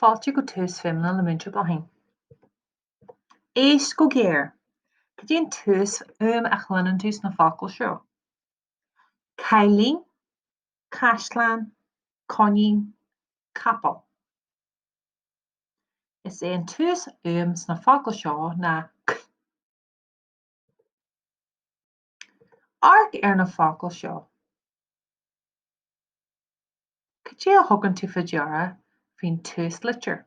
Fáilte go túsfhuaim le muintir bláthain. Éis go géir, go dtíon túsfhuaim a chloineann tús na focail seo. Cailín, caisleán, coinnín, capal. Is é an túsfhuaim sna focail seo na c. Arc ar na focail seo. Go dtí a thugann tú faoi deara faoin tús-litir.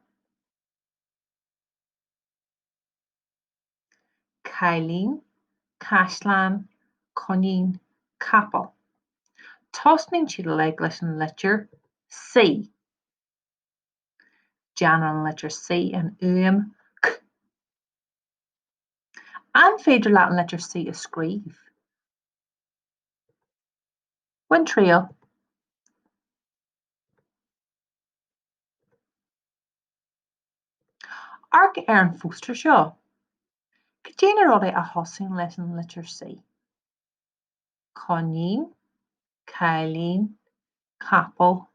Cailín, caisleán, coinnín, capal. Tosnaíonn siad le leis an litir C. Deanann an litir C an uaim c. An féidir leat an litir C a scríobh. Bhain tríal. Arc ar an fóstar seo. Go déanar rud é a thosaíonn leis an litir C. Coinnín, cailín, capal,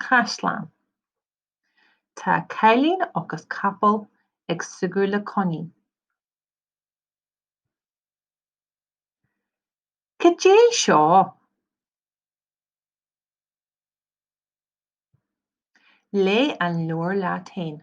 caisleán. Tá cailín agus capal ag sugadh le coinnín. Go dté seo. Lé an leabhar leat féin.